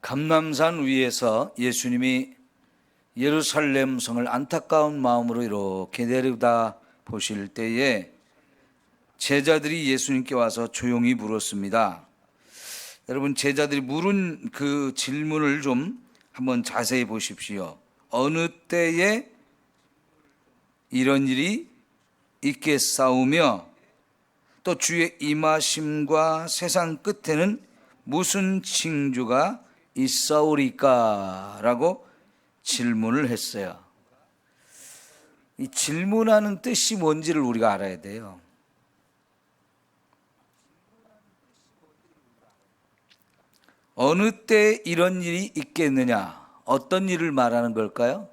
감람산 위에서 예수님이 예루살렘 성을 안타까운 마음으로 이렇게 내려다 보실 때에 제자들이 예수님께 와서 조용히 물었습니다. 여러분, 제자들이 물은 그 질문을 좀 한번 자세히 보십시오. 어느 때에 이런 일이 있겠사오며 또 주의 임하심과 세상 끝에는 무슨 징조가 있사오리까? 라고 질문을 했어요. 이 질문하는 뜻이 뭔지를 우리가 알아야 돼요. 어느 때 이런 일이 있겠느냐? 어떤 일을 말하는 걸까요?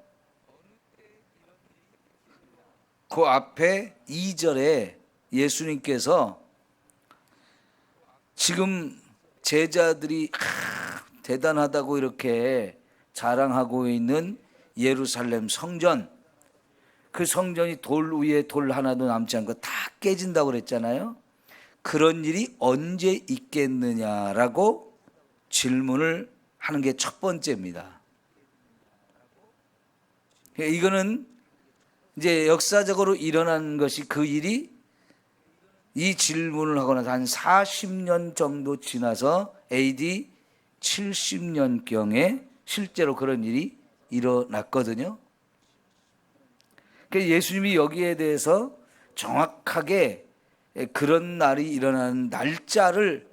그 앞에 2절에 예수님께서 지금 제자들이 대단하다고 이렇게 자랑하고 있는 예루살렘 성전, 그 성전이 돌 위에 돌 하나도 남지 않고 다 깨진다고 그랬잖아요. 그런 일이 언제 있겠느냐라고 질문을 하는 게 첫 번째입니다. 이거는 이제 역사적으로 일어난 것이, 그 일이 이 질문을 하고 나서 한 40년 정도 지나서 AD 70년경에 실제로 그런 일이 일어났거든요. 그래서 예수님이 여기에 대해서 정확하게 그런 날이 일어나는 날짜를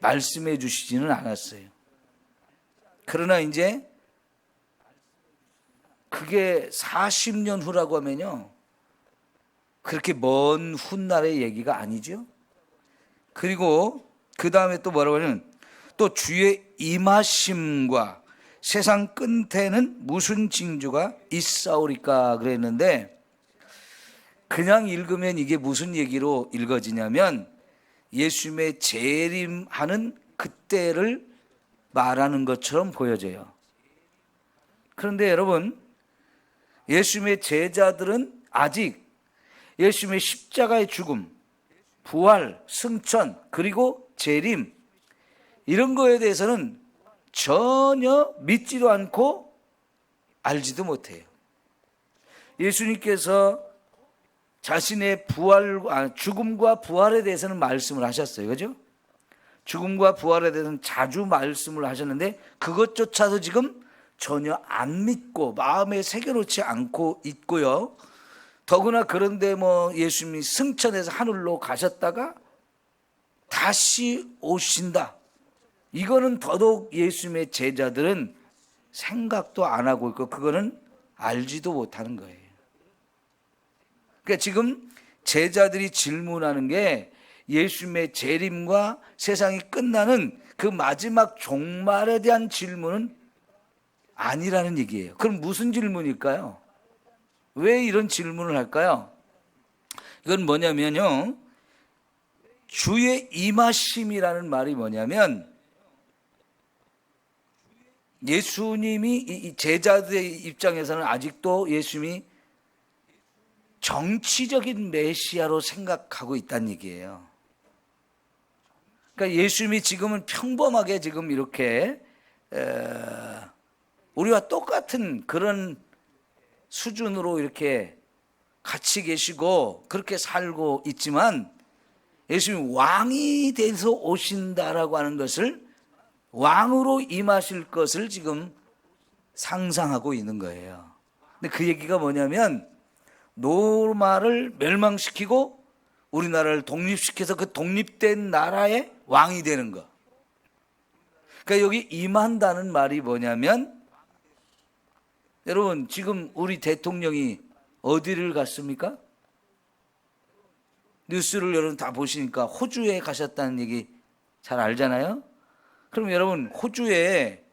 말씀해 주시지는 않았어요. 그러나 이제 그게 40년 후라고 하면요, 그렇게 먼 훗날의 얘기가 아니죠. 그리고 그 다음에 또 뭐라고 하냐면, 또 주의 임하심과 세상 끝에는 무슨 징조가 있사오리까 그랬는데, 그냥 읽으면 이게 무슨 얘기로 읽어지냐면 예수님의 재림하는 그때를 말하는 것처럼 보여져요. 그런데 여러분, 예수님의 제자들은 아직 예수님의 십자가의 죽음, 부활, 승천, 그리고 재림, 이런 거에 대해서는 전혀 믿지도 않고 알지도 못해요. 예수님께서 자신의 죽음과 부활에 대해서는 말씀을 하셨어요. 그죠? 죽음과 부활에 대해서는 자주 말씀을 하셨는데 그것조차도 지금 전혀 안 믿고 마음에 새겨놓지 않고 있고요. 더구나 그런데 예수님이 승천해서 하늘로 가셨다가 다시 오신다, 이거는 더더욱 예수님의 제자들은 생각도 안 하고 있고 그거는 알지도 못하는 거예요. 그러니까 지금 제자들이 질문하는 게 예수님의 재림과 세상이 끝나는 그 마지막 종말에 대한 질문은 아니라는 얘기예요. 그럼 무슨 질문일까요? 왜 이런 질문을 할까요? 이건 뭐냐면요, 주의 임하심이라는 말이 뭐냐면, 예수님이 이 제자들의 입장에서는 아직도 예수님이 정치적인 메시아로 생각하고 있다는 얘기예요. 그러니까 예수님이 지금은 평범하게 지금 이렇게 우리와 똑같은 그런 수준으로 이렇게 같이 계시고 그렇게 살고 있지만, 예수님이 왕이 돼서 오신다라고 하는 것을, 왕으로 임하실 것을 지금 상상하고 있는 거예요. 근데 그 얘기가 뭐냐면, 로마를 멸망시키고 우리나라를 독립시켜서 그 독립된 나라의 왕이 되는 거. 그러니까 여기 임한다는 말이 뭐냐면, 여러분 지금 우리 대통령이 어디를 갔습니까? 뉴스를 여러분 다 보시니까 호주에 가셨다는 얘기 잘 알잖아요. 그럼 여러분, 호주에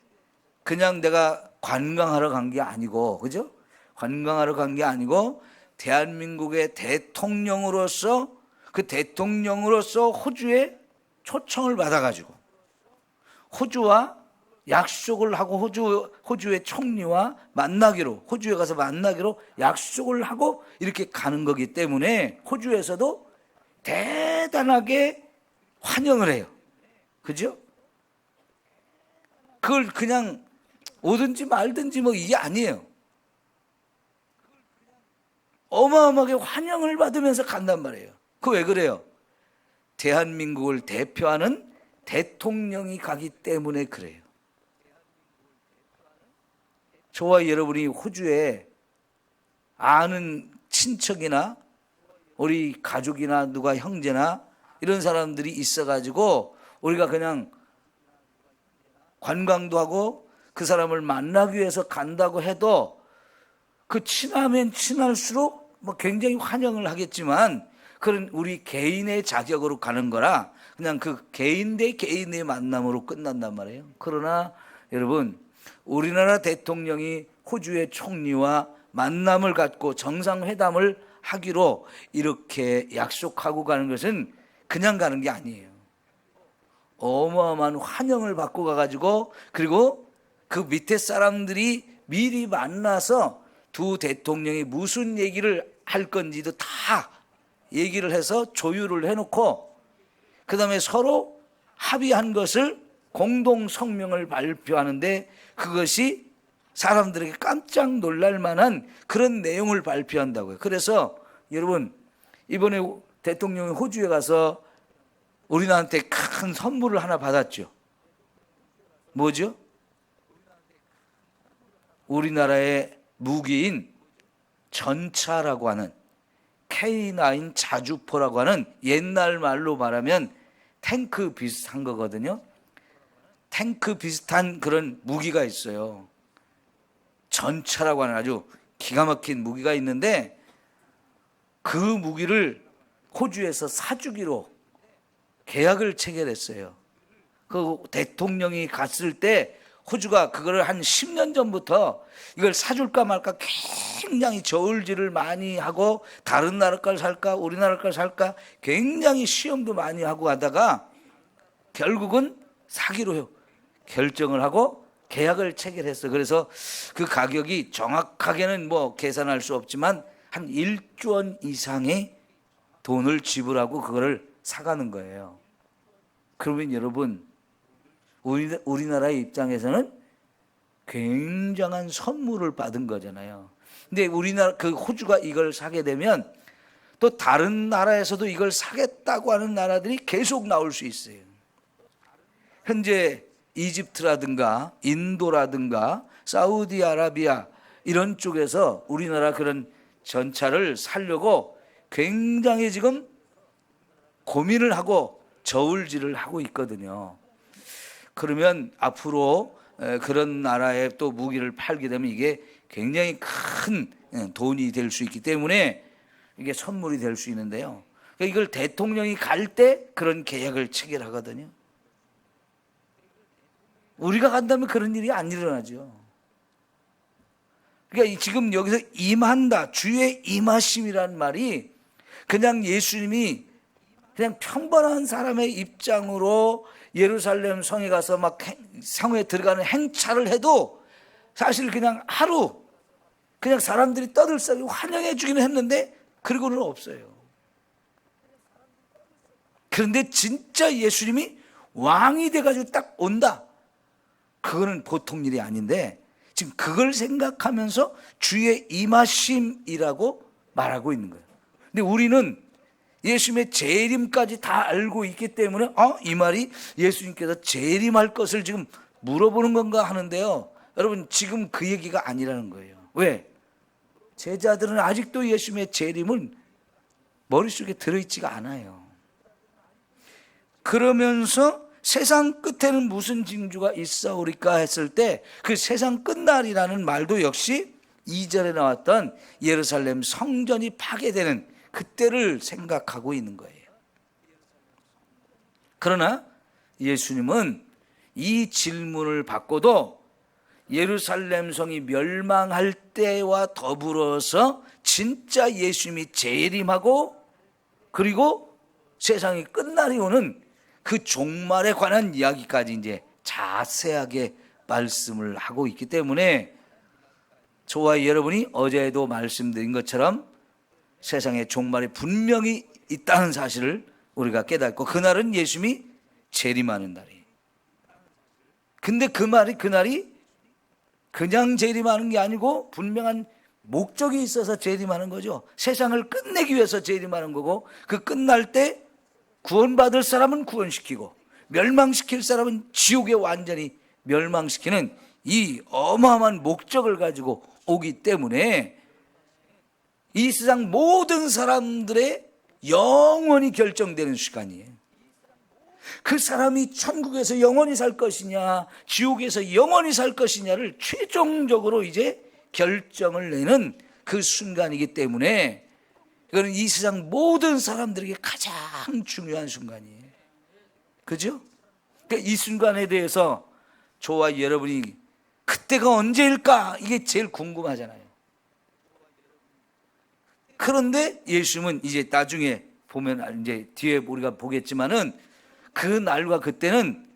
그냥 내가 관광하러 간 게 아니고, 그죠? 관광하러 간 게 아니고 대한민국의 대통령으로서, 그 대통령으로서 호주에 초청을 받아가지고 호주와 약속을 하고 호주의 총리와 만나기로, 호주에 가서 만나기로 약속을 하고 이렇게 가는 거기 때문에 호주에서도 대단하게 환영을 해요. 그죠? 그걸 그냥 오든지 말든지 뭐 이게 아니에요. 어마어마하게 환영을 받으면서 간단 말이에요. 그 왜 그래요? 대한민국을 대표하는 대통령이 가기 때문에 그래요. 저와 여러분이 호주에 아는 친척이나 우리 가족이나 누가 형제나 이런 사람들이 있어가지고 우리가 그냥 관광도 하고 그 사람을 만나기 위해서 간다고 해도 그 친하면 친할수록 뭐 굉장히 환영을 하겠지만 그런 우리 개인의 자격으로 가는 거라 그냥 그 개인 대 개인의 만남으로 끝난단 말이에요. 그러나 여러분, 우리나라 대통령이 호주의 총리와 만남을 갖고 정상회담을 하기로 이렇게 약속하고 가는 것은 그냥 가는 게 아니에요. 어마어마한 환영을 받고 가가지고 그리고 그 밑에 사람들이 미리 만나서 두 대통령이 무슨 얘기를 할 건지도 다 얘기를 해서 조율을 해놓고 그 다음에 서로 합의한 것을 공동 성명을 발표하는데 그것이 사람들에게 깜짝 놀랄 만한 그런 내용을 발표한다고요. 그래서 여러분, 이번에 대통령이 호주에 가서 우리나라한테 큰 선물을 하나 받았죠. 뭐죠? 우리나라의 무기인 전차라고 하는 K9 자주포라고 하는 옛날 말로 말하면 탱크 비슷한 거거든요. 탱크 비슷한 그런 무기가 있어요. 전차라고 하는 아주 기가 막힌 무기가 있는데 그 무기를 호주에서 사주기로 계약을 체결했어요. 그 대통령이 갔을 때 호주가 그거를 한 10년 전부터 이걸 사줄까 말까 굉장히 저울질을 많이 하고 다른 나라 걸 살까 우리나라 걸 살까 굉장히 시험도 많이 하고 하다가 결국은 사기로 결정을 하고 계약을 체결했어요. 그래서 그 가격이 정확하게는 뭐 계산할 수 없지만 한 1조 원 이상의 돈을 지불하고 그거를 사가는 거예요. 그러면 여러분, 우리나라의 입장에서는 굉장한 선물을 받은 거잖아요. 근데 우리나라 그 호주가 이걸 사게 되면 또 다른 나라에서도 이걸 사겠다고 하는 나라들이 계속 나올 수 있어요. 현재 이집트라든가 인도라든가 사우디아라비아 이런 쪽에서 우리나라 그런 전차를 사려고 굉장히 지금 고민을 하고 저울질을 하고 있거든요. 그러면 앞으로 그런 나라에 또 무기를 팔게 되면 이게 굉장히 큰 돈이 될 수 있기 때문에 이게 선물이 될 수 있는데요. 이걸 대통령이 갈 때 그런 계약을 체결하거든요. 우리가 간다면 그런 일이 안 일어나죠. 그러니까 지금 여기서 임한다, 주의 임하심이란 말이 그냥 예수님이 그냥 평범한 사람의 입장으로 예루살렘 성에 가서 막 성에 들어가는 행차를 해도 사실 그냥 하루 그냥 사람들이 떠들썩이 환영해 주기는 했는데 그러고는 없어요. 그런데 진짜 예수님이 왕이 돼가지고 딱 온다. 그거는 보통 일이 아닌데 지금 그걸 생각하면서 주의 임하심이라고 말하고 있는 거예요. 근데 우리는 예수님의 재림까지 다 알고 있기 때문에 이 말이 예수님께서 재림할 것을 지금 물어보는 건가 하는데요. 여러분, 지금 그 얘기가 아니라는 거예요. 왜? 제자들은 아직도 예수님의 재림은 머릿속에 들어있지가 않아요. 그러면서 세상 끝에는 무슨 징조가 있사오리까 했을 때 그 세상 끝날이라는 말도 역시 2절에 나왔던 예루살렘 성전이 파괴되는 그때를 생각하고 있는 거예요. 그러나 예수님은 이 질문을 받고도 예루살렘 성이 멸망할 때와 더불어서 진짜 예수님이 재림하고 그리고 세상이 끝날이 오는 그 종말에 관한 이야기까지 이제 자세하게 말씀을 하고 있기 때문에 저와 여러분이 어제도 말씀드린 것처럼 세상의 종말이 분명히 있다는 사실을 우리가 깨닫고 그날은 예수님이 재림하는 날이에요. 근데 그날이 그냥 재림하는 게 아니고 분명한 목적이 있어서 재림하는 거죠. 세상을 끝내기 위해서 재림하는 거고, 그 끝날 때 구원받을 사람은 구원시키고 멸망시킬 사람은 지옥에 완전히 멸망시키는 이 어마어마한 목적을 가지고 오기 때문에 이 세상 모든 사람들의 영원히 결정되는 시간이에요. 그 사람이 천국에서 영원히 살 것이냐 지옥에서 영원히 살 것이냐를 최종적으로 이제 결정을 내는 그 순간이기 때문에 이거는 이 세상 모든 사람들에게 가장 중요한 순간이에요. 그죠? 그러니까 이 순간에 대해서 저와 여러분이 그때가 언제일까? 이게 제일 궁금하잖아요. 그런데 예수님은 이제 나중에 보면 이제 뒤에 우리가 보겠지만은 그 날과 그때는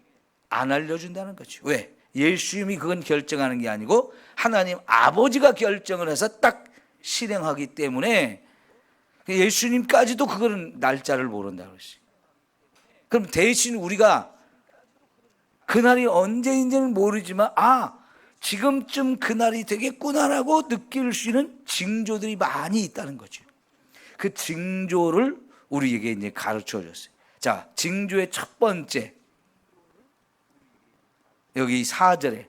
안 알려준다는 거죠. 왜? 예수님이 그건 결정하는 게 아니고 하나님 아버지가 결정을 해서 딱 실행하기 때문에 예수님까지도 그거는 날짜를 모른다고 했어요. 그럼 대신 우리가 그날이 언제인지는 모르지만 지금쯤 그날이 되겠구나라고 느낄 수 있는 징조들이 많이 있다는 거죠. 그 징조를 우리에게 이제 가르쳐 줬어요. 자, 징조의 첫 번째, 여기 4절에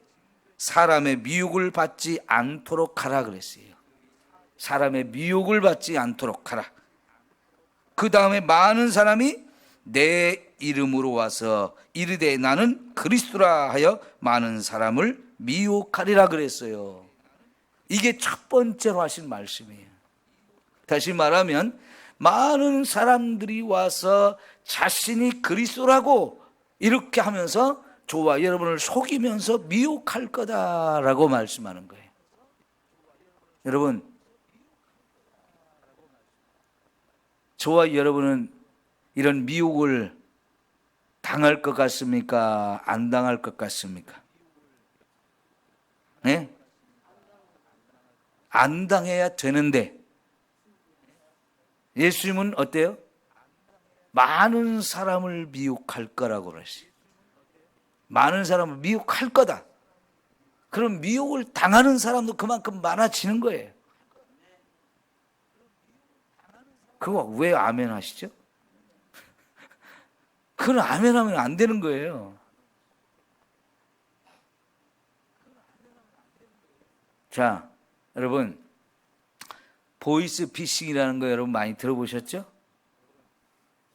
사람의 미혹을 받지 않도록 하라 그랬어요. 사람의 미혹을 받지 않도록 하라. 그 다음에 많은 사람이 내 이름으로 와서 이르되 나는 그리스도라 하여 많은 사람을 미혹하리라 그랬어요. 이게 첫 번째로 하신 말씀이에요. 다시 말하면 많은 사람들이 와서 자신이 그리스도라고 이렇게 하면서 저와 여러분을 속이면서 미혹할 거다라고 말씀하는 거예요. 여러분, 저와 여러분은 이런 미혹을 당할 것 같습니까? 안 당할 것 같습니까? 네? 안 당해야 되는데 예수님은 어때요? 많은 사람을 미혹할 거라고 그러시죠. 많은 사람을 미혹할 거다. 그럼 미혹을 당하는 사람도 그만큼 많아지는 거예요. 그거 왜 아멘 하시죠? 그건 아멘 하면 안 되는 거예요. 자, 여러분, 보이스 피싱이라는 거 여러분 많이 들어보셨죠?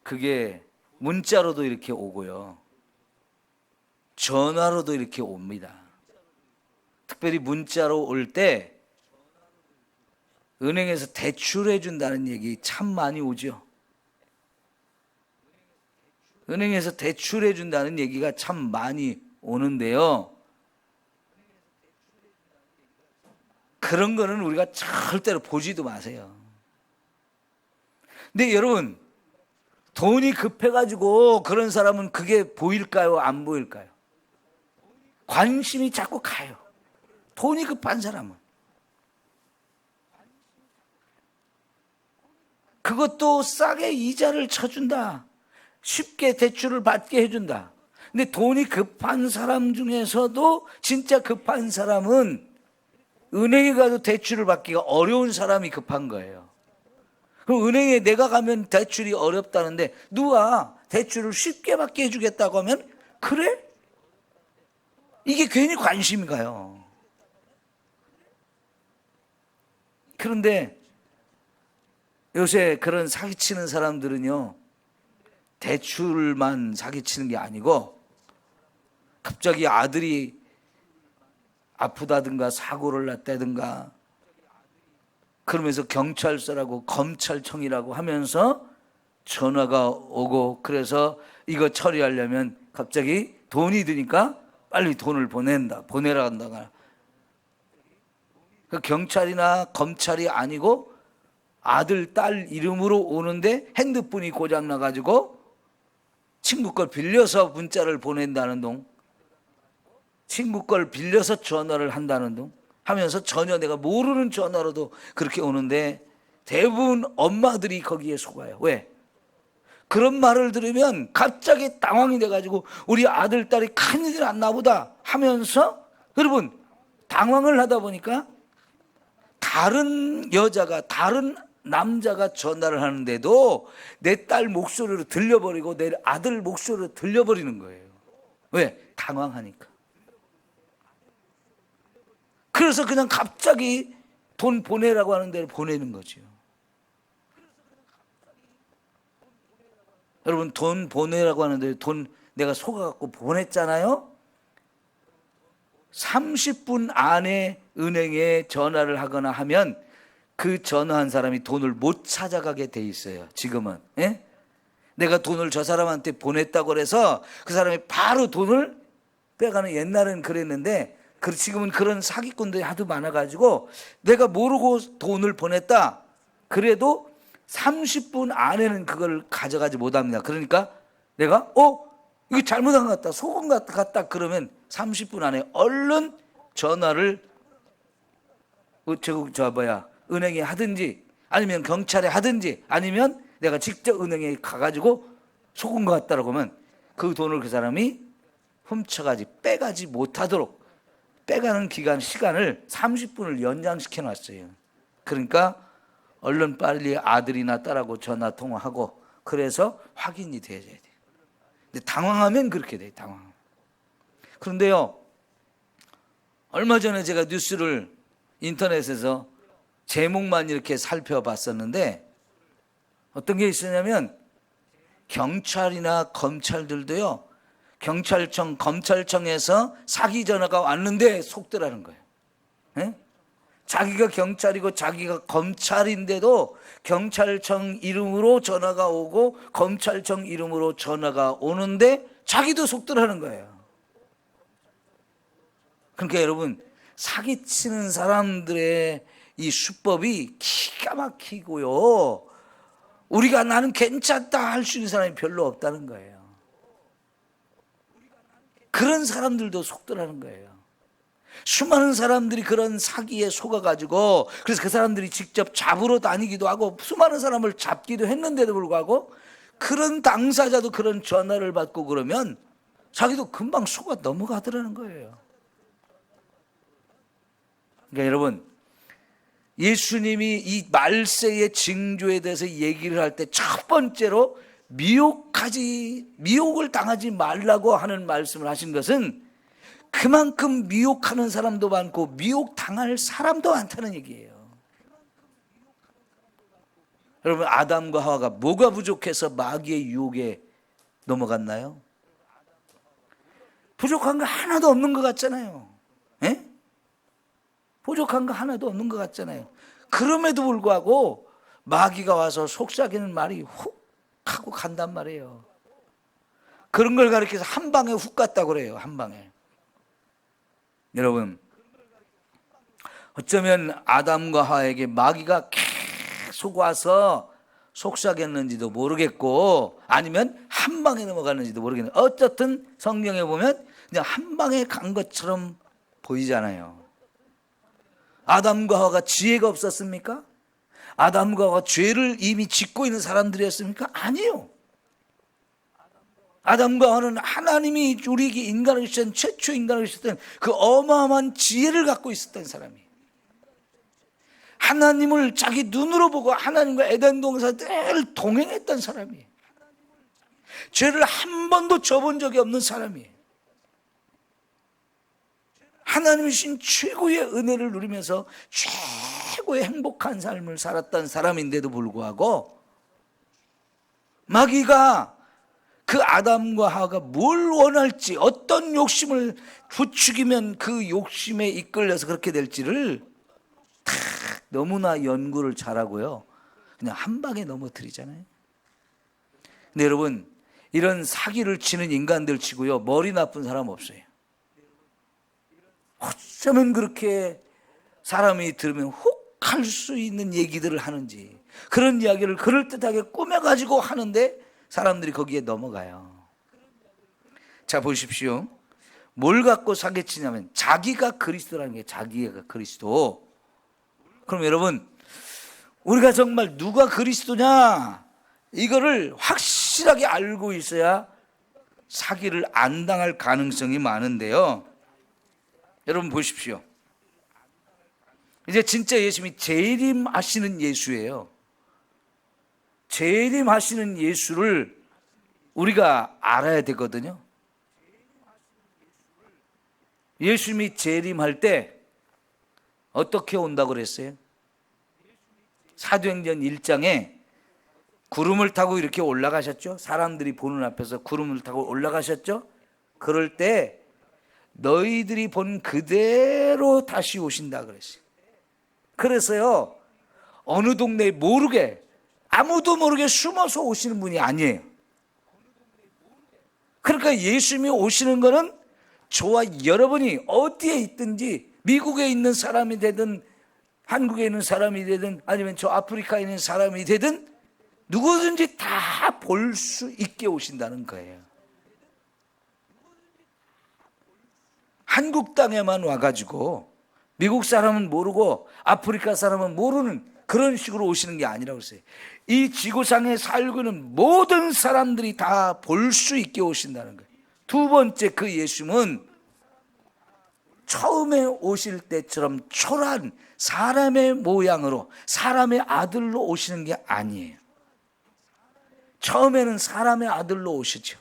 그게 문자로도 이렇게 오고요. 전화로도 이렇게 옵니다. 특별히 문자로 올 때 은행에서 대출해 준다는 얘기 참 많이 오죠. 은행에서 대출해 준다는 얘기가 참 많이 오는데요. 그런 거는 우리가 절대로 보지도 마세요. 근데 여러분, 돈이 급해가지고 그런 사람은 그게 보일까요? 안 보일까요? 관심이 자꾸 가요. 돈이 급한 사람은. 그것도 싸게 이자를 쳐준다. 쉽게 대출을 받게 해준다. 근데 돈이 급한 사람 중에서도 진짜 급한 사람은 은행에 가도 대출을 받기가 어려운 사람이 급한 거예요. 그럼 은행에 내가 가면 대출이 어렵다는데 누가 대출을 쉽게 받게 해주겠다고 하면 그래? 이게 괜히 관심이 가요. 그런데 요새 그런 사기치는 사람들은요, 대출만 사기치는 게 아니고 갑자기 아들이 아프다든가 사고를 났다든가 그러면서 경찰서라고 검찰청이라고 하면서 전화가 오고, 그래서 이거 처리하려면 갑자기 돈이 드니까 빨리 돈을 보내라 한다가, 그 경찰이나 검찰이 아니고 아들, 딸 이름으로 오는데 핸드폰이 고장나가지고 친구 걸 빌려서 문자를 보낸다는 동, 친구 걸 빌려서 전화를 한다는 동 하면서 전혀 내가 모르는 전화로도 그렇게 오는데 대부분 엄마들이 거기에 속아요. 왜? 그런 말을 들으면 갑자기 당황이 돼가지고 우리 아들, 딸이 큰일 났나 보다 하면서 여러분 당황을 하다 보니까 다른 여자가 다른 남자가 전화를 하는데도 내 딸 목소리로 들려버리고 내 아들 목소리로 들려버리는 거예요. 왜? 당황하니까. 그래서 그냥 갑자기 돈 보내라고 하는 대로 보내는 거죠. 여러분 돈 보내라고 하는데 돈 내가 속아갖고 보냈잖아요. 30분 안에 은행에 전화를 하거나 하면 그 전화한 사람이 돈을 못 찾아가게 돼 있어요. 지금은. 예? 내가 돈을 저 사람한테 보냈다고 그래서 그 사람이 바로 돈을 빼가는, 옛날에는 그랬는데 지금은 그런 사기꾼들이 하도 많아가지고 내가 모르고 돈을 보냈다 그래도 30분 안에는 그걸 가져가지 못합니다. 그러니까 내가 이거 잘못한 것 같다, 속은 것 같다 그러면 30분 안에 얼른 전화를 은행에 하든지 아니면 경찰에 하든지 아니면 내가 직접 은행에 가가지고 속은 것 같다라고 하면 그 돈을 그 사람이 훔쳐가지 빼가지 못하도록 빼가는 시간을 30분을 연장시켜 놨어요. 그러니까 얼른 빨리 아들이나 딸하고 전화 통화하고 그래서 확인이 돼야 돼요. 근데 당황하면 그렇게 돼요. 당황. 그런데요, 얼마 전에 제가 뉴스를 인터넷에서 제목만 이렇게 살펴봤었는데 어떤 게 있었냐면 경찰이나 검찰들도요, 경찰청, 검찰청에서 사기 전화가 왔는데 속더라는 거예요. 예? 자기가 경찰이고 자기가 검찰인데도 경찰청 이름으로 전화가 오고 검찰청 이름으로 전화가 오는데 자기도 속더라는 거예요. 그러니까 여러분, 사기치는 사람들의 이 수법이 기가 막히고요, 우리가 나는 괜찮다 할 수 있는 사람이 별로 없다는 거예요. 그런 사람들도 속더라는 거예요. 수많은 사람들이 그런 사기에 속아가지고 그래서 그 사람들이 직접 잡으러 다니기도 하고 수많은 사람을 잡기도 했는데도 불구하고 그런 당사자도 그런 전화를 받고 그러면 자기도 금방 속아 넘어가더라는 거예요. 그러니까 여러분, 예수님이 이 말세의 징조에 대해서 얘기를 할 때 첫 번째로 미혹을 당하지 말라고 하는 말씀을 하신 것은 그만큼 미혹하는 사람도 많고 미혹당할 사람도 많다는 얘기예요. 여러분, 아담과 하와가 뭐가 부족해서 마귀의 유혹에 넘어갔나요? 부족한 거 하나도 없는 것 같잖아요. 에? 부족한 거 하나도 없는 것 같잖아요. 그럼에도 불구하고 마귀가 와서 속삭이는 말이 훅 하고 간단 말이에요. 그런 걸 가리켜서 한 방에 훅 갔다고 그래요. 한 방에. 여러분, 어쩌면 아담과 하와에게 마귀가 계속 와서 속삭였는지도 모르겠고 아니면 한 방에 넘어갔는지도 모르겠는데 어쨌든 성경에 보면 그냥 한 방에 간 것처럼 보이잖아요. 아담과 하와가 지혜가 없었습니까? 아담과 하와가 죄를 이미 짓고 있는 사람들이었습니까? 아니요. 아담과 하와는 하나님이 우리에게 인간을 주셨던, 최초 인간을 주셨던 그 어마어마한 지혜를 갖고 있었던 사람이에요. 하나님을 자기 눈으로 보고 하나님과 에덴 동산에 늘 동행했던 사람이에요. 죄를 한 번도 져본 적이 없는 사람이에요. 하나님이 주신 최고의 은혜를 누리면서 최고의 행복한 삶을 살았던 사람인데도 불구하고 마귀가 그 아담과 하와가 뭘 원할지, 어떤 욕심을 부추기면 그 욕심에 이끌려서 그렇게 될지를 다 너무나 연구를 잘하고요, 그냥 한 방에 넘어뜨리잖아요. 근데 여러분, 이런 사기를 치는 인간들 치고요, 머리 나쁜 사람 없어요. 어쩌면 그렇게 사람이 들으면 훅 할 수 있는 얘기들을 하는지, 그런 이야기를 그럴듯하게 꾸며가지고 하는데 사람들이 거기에 넘어가요. 자, 보십시오. 뭘 갖고 사기치냐면 자기가 그리스도라는 게, 자기가 그리스도. 그럼 여러분, 우리가 정말 누가 그리스도냐 이거를 확실하게 알고 있어야 사기를 안 당할 가능성이 많은데요, 여러분 보십시오. 이제 진짜 예수님이 재림하시는 예수예요. 재림하시는 예수를 우리가 알아야 되거든요. 예수님이 재림할 때 어떻게 온다고 그랬어요? 사도행전 1장에 구름을 타고 이렇게 올라가셨죠. 사람들이 보는 앞에서 구름을 타고 올라가셨죠. 그럴 때 너희들이 본 그대로 다시 오신다 그랬어요. 그래서요, 어느 동네에 모르게, 아무도 모르게 숨어서 오시는 분이 아니에요. 그러니까 예수님이 오시는 거는 저와 여러분이 어디에 있든지, 미국에 있는 사람이 되든 한국에 있는 사람이 되든 아니면 저 아프리카에 있는 사람이 되든 누구든지 다 볼 수 있게 오신다는 거예요. 한국 땅에만 와가지고 미국 사람은 모르고 아프리카 사람은 모르는 그런 식으로 오시는 게 아니라고 했어요. 이 지구상에 살고 있는 모든 사람들이 다 볼 수 있게 오신다는 거예요. 두 번째, 그 예수님은 처음에 오실 때처럼 초라한 사람의 모양으로, 사람의 아들로 오시는 게 아니에요. 처음에는 사람의 아들로 오시죠.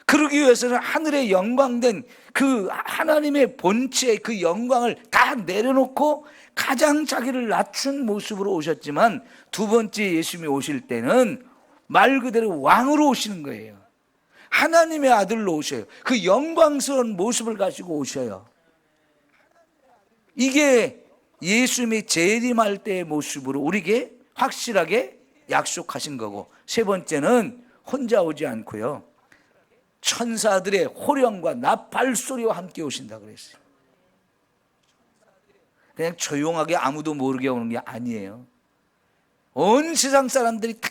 그러기 위해서는 하늘의 영광된 그 하나님의 본체의 그 영광을 다 내려놓고 가장 자기를 낮춘 모습으로 오셨지만, 두 번째 예수님이 오실 때는 말 그대로 왕으로 오시는 거예요. 하나님의 아들로 오셔요. 그 영광스러운 모습을 가지고 오셔요. 이게 예수님이 재림할 때의 모습으로 우리에게 확실하게 약속하신 거고, 세 번째는 혼자 오지 않고요, 천사들의 호령과 나팔 소리와 함께 오신다 그랬어요. 그냥 조용하게 아무도 모르게 오는 게 아니에요. 온 세상 사람들이 다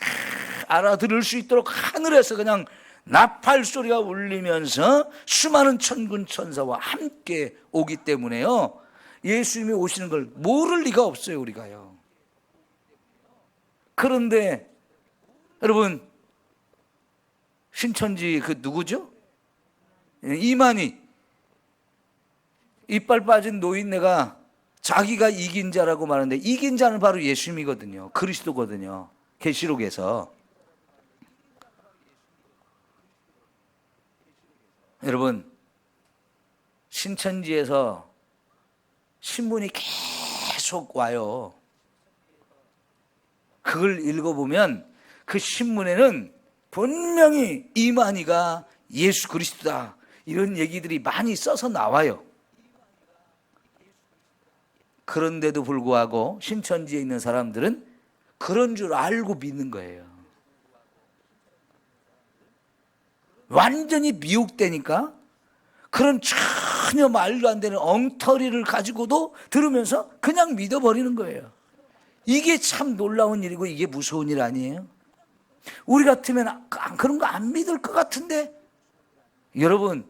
알아들을 수 있도록 하늘에서 그냥 나팔 소리가 울리면서 수많은 천군 천사와 함께 오기 때문에요, 예수님이 오시는 걸 모를 리가 없어요, 우리가요. 그런데 여러분, 신천지 그 누구죠? 이만희, 이빨 빠진 노인네가 자기가 이긴 자라고 말하는데, 이긴 자는 바로 예수님이거든요. 그리스도거든요. 계시록에서. 여러분, 신천지에서 신문이 계속 와요. 그걸 읽어보면 그 신문에는 분명히 이만희가 예수 그리스도다, 이런 얘기들이 많이 써서 나와요. 그런데도 불구하고 신천지에 있는 사람들은 그런 줄 알고 믿는 거예요. 완전히 미혹되니까 그런 전혀 말도 안 되는 엉터리를 가지고도 들으면서 그냥 믿어버리는 거예요. 이게 참 놀라운 일이고 이게 무서운 일 아니에요? 우리 같으면 그런 거 안 믿을 것 같은데, 여러분,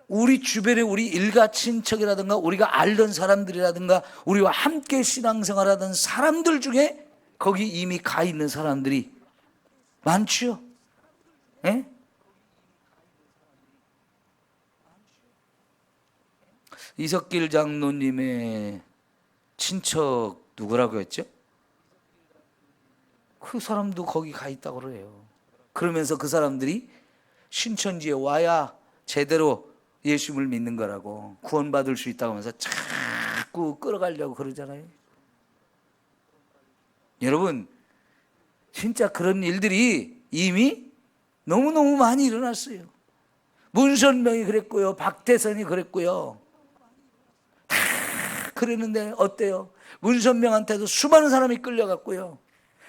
우리 주변에 우리 일가 친척이라든가 우리가 알던 사람들이라든가 우리와 함께 신앙생활하던 사람들 중에 거기 이미 가 있는 사람들이 많지요. 예? 이석길 장로님의 친척 누구라고 했죠? 그 사람도 거기 가 있다고 그래요. 그러면서 그 사람들이 신천지에 와야 제대로 예수님을 믿는 거라고, 구원받을 수 있다고 하면서 자꾸 끌어가려고 그러잖아요. 여러분, 진짜 그런 일들이 이미 너무너무 많이 일어났어요. 문선명이 그랬고요, 박태선이 그랬고요. 다 그랬는데 어때요? 문선명한테도 수많은 사람이 끌려갔고요,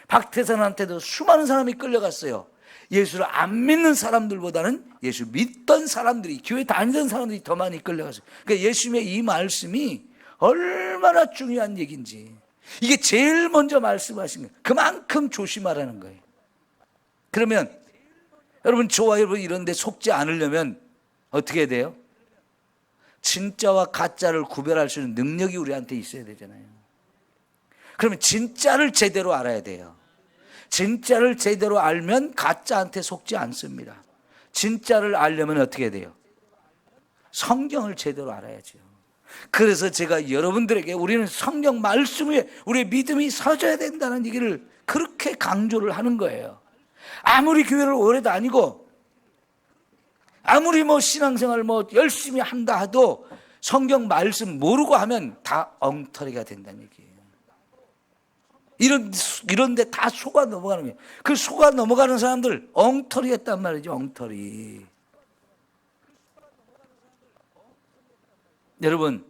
박태선한테도 수많은 사람이 끌려갔어요. 예수를 안 믿는 사람들보다는 예수 믿던 사람들이, 교회 다니던 사람들이 더 많이 끌려갔어요. 그러니까 예수님의 이 말씀이 얼마나 중요한 얘기인지, 이게 제일 먼저 말씀하신 거예요. 그만큼 조심하라는 거예요. 그러면 여러분, 저와 여러분 이런 데 속지 않으려면 어떻게 해야 돼요? 진짜와 가짜를 구별할 수 있는 능력이 우리한테 있어야 되잖아요. 그러면 진짜를 제대로 알아야 돼요. 진짜를 제대로 알면 가짜한테 속지 않습니다. 진짜를 알려면 어떻게 해야 돼요? 성경을 제대로 알아야죠. 그래서 제가 여러분들에게 우리는 성경 말씀 위에 우리의 믿음이 서져야 된다는 얘기를 그렇게 강조를 하는 거예요. 아무리 교회를 오래 다니고 아무리 신앙생활을 열심히 한다 해도 성경 말씀 모르고 하면 다 엉터리가 된다는 얘기예요. 이런데 다 속아 넘어가는 거예요. 그 속아 넘어가는 사람들 엉터리였단 말이죠. 엉터리. 여러분,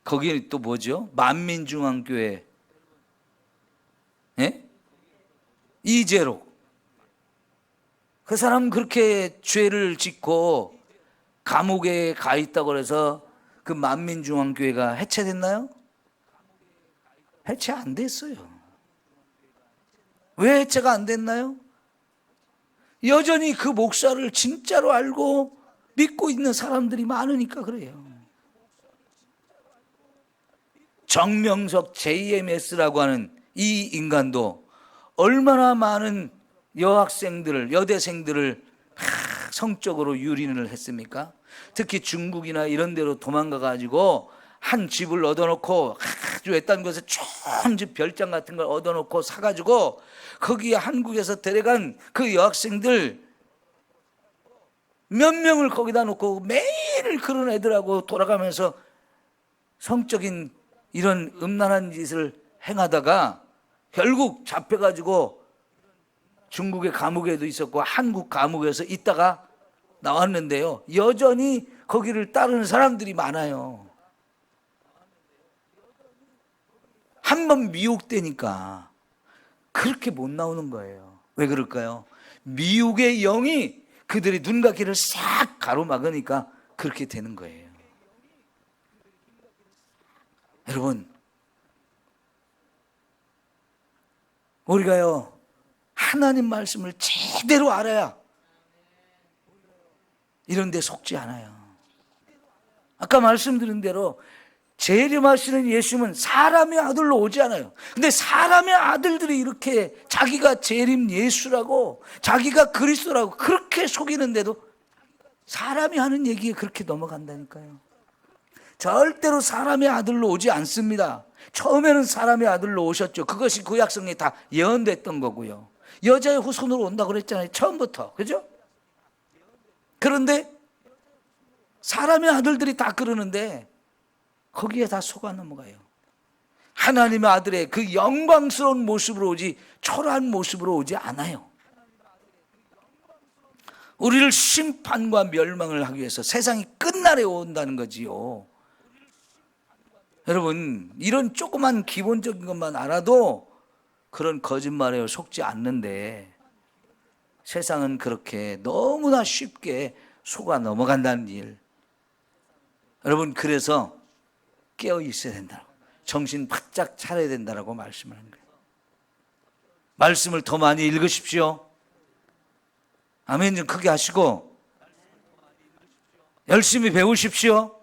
거기 또 뭐죠? 만민중앙교회 이재록, 그 사람 그렇게 죄를 짓고 감옥에 가 있다고 해서 그 만민중앙교회가 해체됐나요? 해체 안 됐어요. 왜 해체가 안 됐나요? 여전히 그 목사를 진짜로 알고 믿고 있는 사람들이 많으니까 그래요. 정명석 JMS라고 하는 이 인간도 얼마나 많은 여대생들을 성적으로 유린을 했습니까? 특히 중국이나 이런 데로 도망가 가지고 한 집을 얻어놓고 아주 외딴 곳에 좋은 집 별장 같은 걸 얻어놓고 사가지고 거기에 한국에서 데려간 그 여학생들 몇 명을 거기다 놓고 매일 그런 애들하고 돌아가면서 성적인 이런 음란한 짓을 행하다가 결국 잡혀가지고 중국의 감옥에도 있었고 한국 감옥에서 있다가 나왔는데요. 여전히 거기를 따르는 사람들이 많아요. 한번 미혹되니까 그렇게 못 나오는 거예요. 왜 그럴까요? 미혹의 영이 그들의 눈과 귀를 싹 가로막으니까 그렇게 되는 거예요. 여러분, 우리가요 하나님 말씀을 제대로 알아야 이런 데 속지 않아요. 아까 말씀드린 대로 재림하시는 예수님은 사람의 아들로 오지 않아요. 근데 사람의 아들들이 이렇게 자기가 재림 예수라고 자기가 그리스도라고 그렇게 속이는데도 사람이 하는 얘기에 그렇게 넘어간다니까요. 절대로 사람의 아들로 오지 않습니다. 처음에는 사람의 아들로 오셨죠. 그것이 구약성에 다 예언됐던 거고요. 여자의 후손으로 온다고 그랬잖아요. 처음부터. 그죠? 그런데 사람의 아들들이 다 그러는데 거기에 다 속아 넘어가요. 하나님의 아들의 그 영광스러운 모습으로 오지 초라한 모습으로 오지 않아요. 우리를 심판과 멸망을 하기 위해서 세상이 끝날에 온다는 거지요. 여러분, 이런 조그만 기본적인 것만 알아도 그런 거짓말에 속지 않는데 세상은 그렇게 너무나 쉽게 속아 넘어간다는 일. 여러분, 그래서 깨어 있어야 된다. 정신 바짝 차려야 된다라고 말씀을 한 거예요. 말씀을 더 많이 읽으십시오. 아멘 좀 크게 하시고 열심히 배우십시오.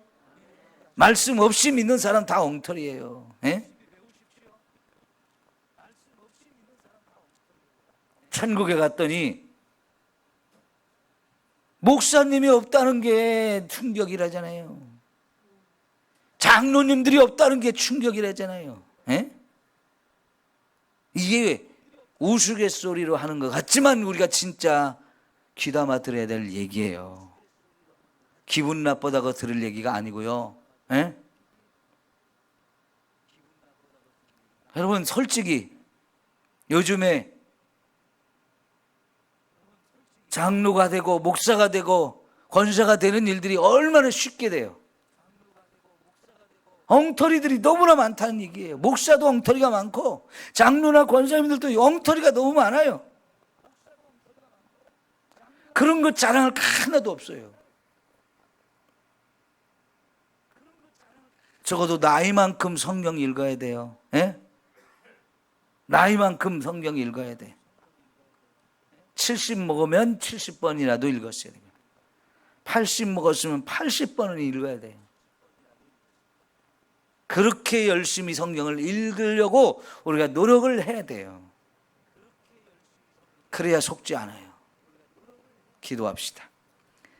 말씀 없이 믿는 사람 다 엉터리예요. 예? 천국에 갔더니 목사님이 없다는 게 충격이라잖아요. 장로님들이 없다는 게 충격이라잖아요. 예? 이게 우스갯소리로 하는 것 같지만 우리가 진짜 귀담아 들어야 될 얘기예요. 기분 나쁘다고 들을 얘기가 아니고요. 예? 여러분, 솔직히 요즘에 장로가 되고 목사가 되고 권사가 되는 일들이 얼마나 쉽게 돼요. 엉터리들이 너무나 많다는 얘기예요. 목사도 엉터리가 많고 장로나 권사님들도 엉터리가 너무 많아요. 그런 것 자랑할 거 하나도 없어요. 적어도 나이만큼 성경 읽어야 돼요. 예? 나이만큼 성경 읽어야 돼. 70 먹으면 70번이라도 읽었어야 돼요. 80 먹었으면 80번은 읽어야 돼요. 그렇게 열심히 성경을 읽으려고 우리가 노력을 해야 돼요. 그래야 속지 않아요. 기도합시다.